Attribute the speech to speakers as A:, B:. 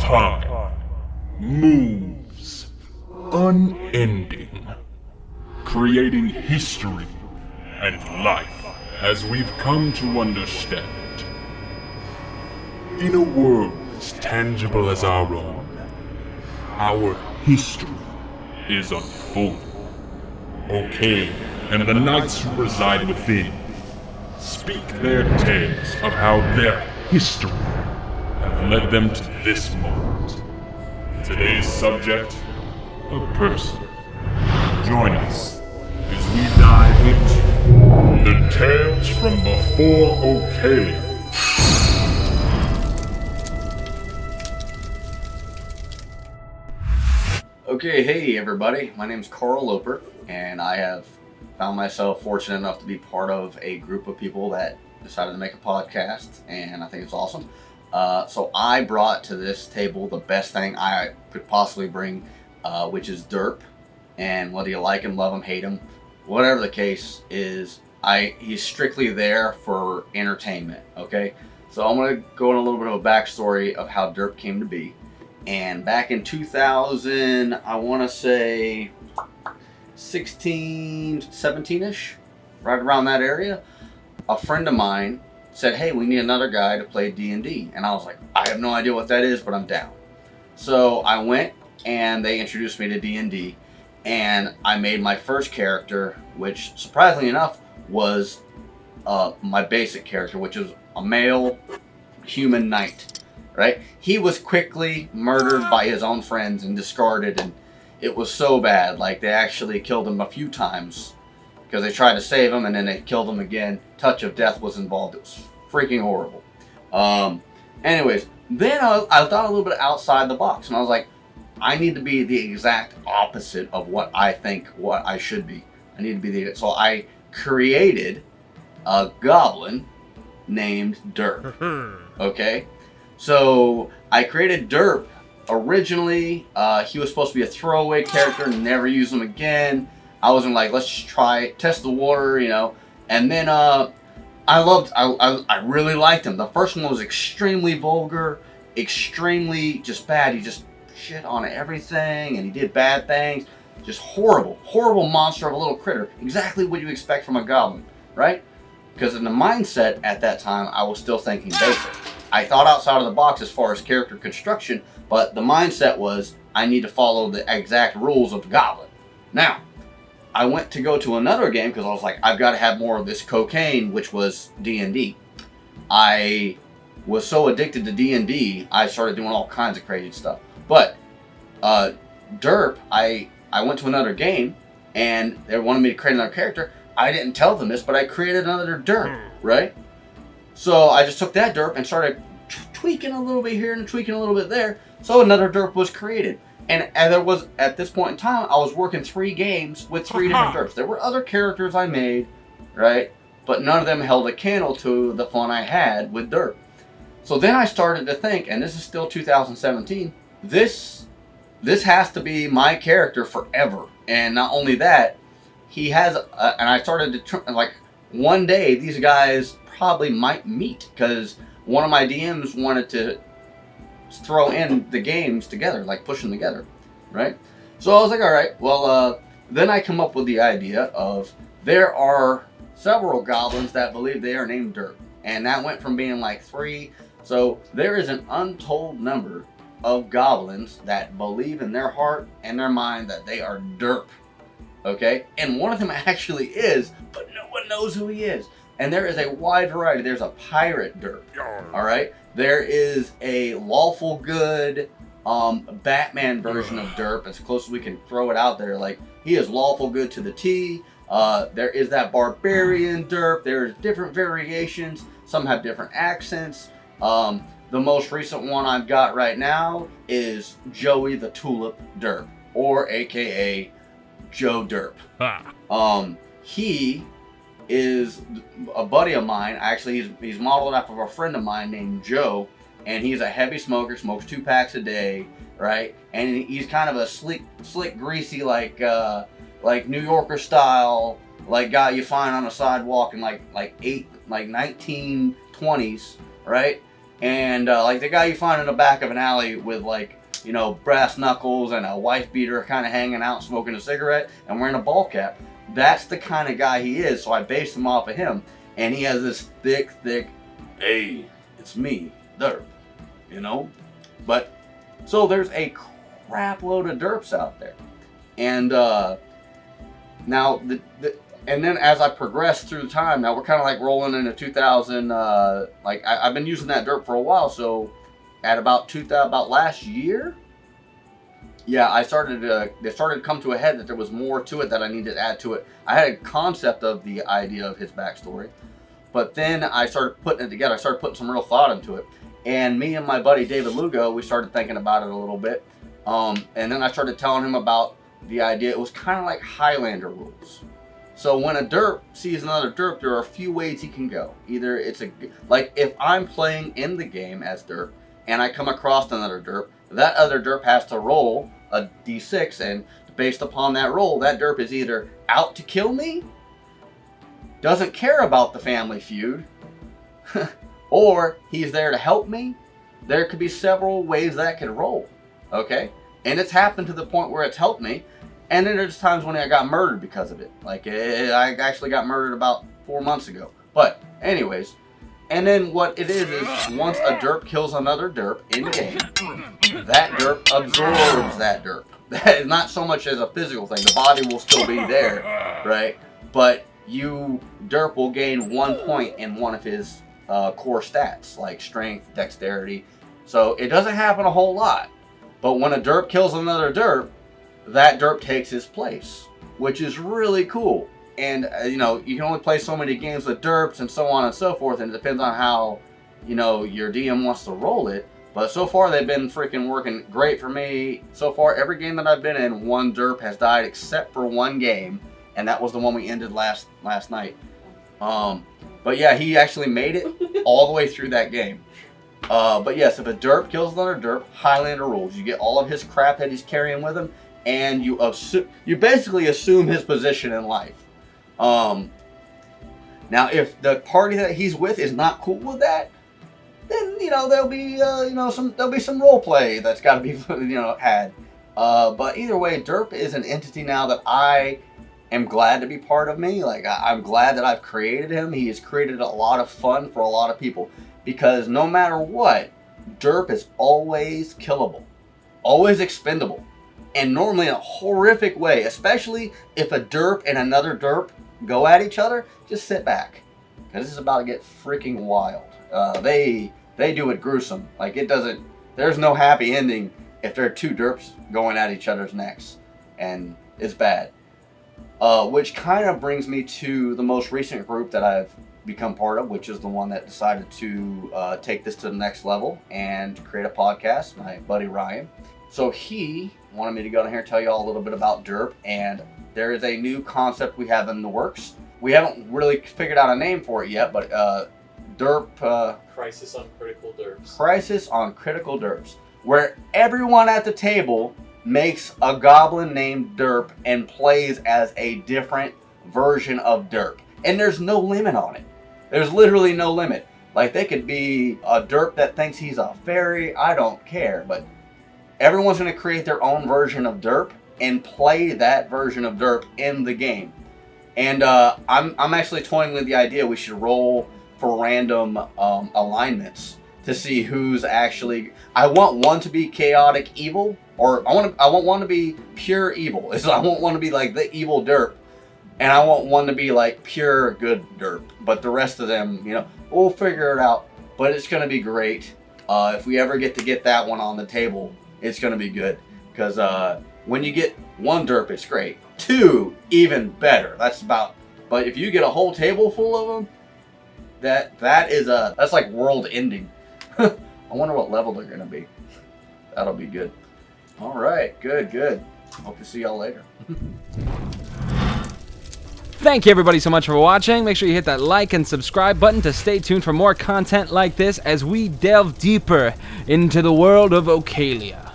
A: time moves unending, creating history and life as we've come to understand it. In a world as tangible as our own, our history is unfolding. Ocalia and the knights who reside within speak their tales of how their history have led them to this moment. Today's subject, a person. Join us as we dive into the tales from before Ocalia.
B: Okay, hey everybody, my name's Karl Loper, and I have found myself fortunate enough to be part of a group of people that decided to make a podcast, and I think it's awesome. So I brought to this table the best thing I could possibly bring, which is Derp. And whether you like him, love him, hate him, whatever the case is, he's strictly there for entertainment, okay? So I'm going to go in a little bit of a backstory of how Derp came to be. And back in 2000, I want to say 16, 17-ish, right around that area, a friend of mine said, hey, we need another guy to play D&D. And I was like, I have no idea what that is, but I'm down. So I went and they introduced me to D&D, and I made my first character, which surprisingly enough was my basic character, which is a male human knight. Right? He was quickly murdered by his own friends and discarded, and it was so bad. Like, they actually killed him a few times because they tried to save him and then they killed him again. Touch of death was involved. It was freaking horrible. Anyways, then I thought a little bit outside the box, and I was like, I need to be the exact opposite of what I think what I should be. I need to be so I created a goblin named Derp. Okay? So I created Derp. Originally, he was supposed to be a throwaway character, never use him again. I wasn't like, let's just try, test the water, you know. And then I really liked him. The first one was extremely vulgar, extremely just bad. He just shit on everything and he did bad things. Just horrible, horrible monster of a little critter. Exactly what you expect from a goblin, right? Because in the mindset at that time, I was still thinking basic. I thought outside of the box as far as character construction, but the mindset was I need to follow the exact rules of the goblin. Now, I went to go to another game because I was like, I've got to have more of this cocaine, which was D&D. I was so addicted to D&D, I started doing all kinds of crazy stuff. But Derp, I went to another game, and they wanted me to create another character. I didn't tell them this, but I created another Derp, right? So I just took that Derp and started tweaking a little bit here and tweaking a little bit there. So another Derp was created. And there was, at this point in time, I was working 3 games with 3 different Derps. There were other characters I made, right? But none of them held a candle to the fun I had with Derp. So then I started to think, and this is still 2017, this has to be my character forever. And not only that, he has, and I started to, like, one day these guys probably might meet because one of my DMs wanted to throw in the games together, like push them together, right? So I was like, all right, well, then I come up with the idea of there are several goblins that believe they are named Derp, and that went from being like 3. So there is an untold number of goblins that believe in their heart and their mind that they are Derp, okay? And one of them actually is, but no one knows who he is. And there is a wide variety. There's a pirate Derp, all right? There is a lawful good Batman version of Derp, as close as we can throw it out there. Like, he is lawful good to the T. There is that barbarian Derp. There's different variations. Some have different accents. The most recent one I've got right now is Joey the Tulip Derp, or AKA Joe Derp. He is a buddy of mine. Actually, he's modeled after a friend of mine named Joe, and he's a heavy smoker, smokes 2 packs a day, right? And he's kind of a slick, greasy, like New Yorker style, like guy you find on a sidewalk in like 1920s, right? And like the guy you find in the back of an alley with like, you know, brass knuckles and a wife beater kind of hanging out smoking a cigarette and wearing a ball cap. That's the kind of guy he is. So I based him off of him. And he has this thick, hey, it's me, Derp, you know? But, so there's a crap load of derps out there. And now, and then as I progress through time, now we're kind of like rolling into 2000, like I've been using that derp for a while, so at about last year, yeah, it started to come to a head that there was more to it that I needed to add to it. I had a concept of the idea of his backstory, but then I started putting it together. I started putting some real thought into it. And me and my buddy David Lugo, we started thinking about it a little bit. And then I started telling him about the idea. It was kind of like Highlander rules. So when a derp sees another derp, there are a few ways he can go. Either it's like if I'm playing in the game as derp and I come across another derp, that other derp has to roll a d6, and based upon that roll, that derp is either out to kill me, doesn't care about the family feud, or he's there to help me. There could be several ways that could roll, okay? And it's happened to the point where it's helped me, and then there's times when I got murdered because of it. Like, I actually got murdered about 4 months ago. But, anyways, and then what it is once a derp kills another derp in-game, that derp absorbs that derp. That is not so much as a physical thing. The body will still be there, right? But derp will gain 1 point in one of his core stats, like strength, dexterity. So it doesn't happen a whole lot. But when a derp kills another derp, that derp takes his place, which is really cool. And, you know, you can only play so many games with derps and so on and so forth, and it depends on how, you know, your DM wants to roll it. But so far, they've been freaking working great for me. So far, every game that I've been in, one derp has died except for one game, and that was the one we ended last night. But yeah, he actually made it all the way through that game. But yes, if a derp kills another derp, Highlander rules. You get all of his crap that he's carrying with him, and you basically assume his position in life. Now, if the party that he's with is not cool with that, then, you know, there'll be some role play that's got to be, you know, had. But either way, derp is an entity now that I am glad to be part of me. Like, I'm glad that I've created him. He has created a lot of fun for a lot of people, because no matter what, derp is always killable, always expendable, and normally in a horrific way. Especially if a derp and another derp go at each other, just sit back, because this is about to get freaking wild. They do it gruesome. Like, there's no happy ending if there are two derps going at each other's necks, and it's bad. Which kind of brings me to the most recent group that I've become part of, which is the one that decided to take this to the next level and create a podcast, my buddy Ryan. So he wanted me to go down here and tell you all a little bit about derp, and there is a new concept we have in the works. We haven't really figured out a name for it yet, but derp...
C: Crisis on Critical Derps.
B: Crisis on Critical Derps, where everyone at the table makes a goblin named Derp and plays as a different version of Derp. And there's no limit on it. There's literally no limit. Like, they could be a Derp that thinks he's a fairy. I don't care. But everyone's going to create their own version of Derp and play that version of Derp in the game. And I'm actually toying with the idea we should roll for random alignments to see who's actually... I want one to be chaotic evil, or I want one to be pure evil. So I want one to be like the evil derp, and I want one to be like pure good derp. But the rest of them, you know, we'll figure it out. But it's going to be great. If we ever get that one on the table, it's going to be good. Because when you get one derp, it's great. Two, even better. But if you get a whole table full of them, that's like world ending. I wonder what level they're going to be. That'll be good. All right, good. Hope to see y'all later.
D: Thank you everybody so much for watching. Make sure you hit that like and subscribe button to stay tuned for more content like this as we delve deeper into the world of Ocalia.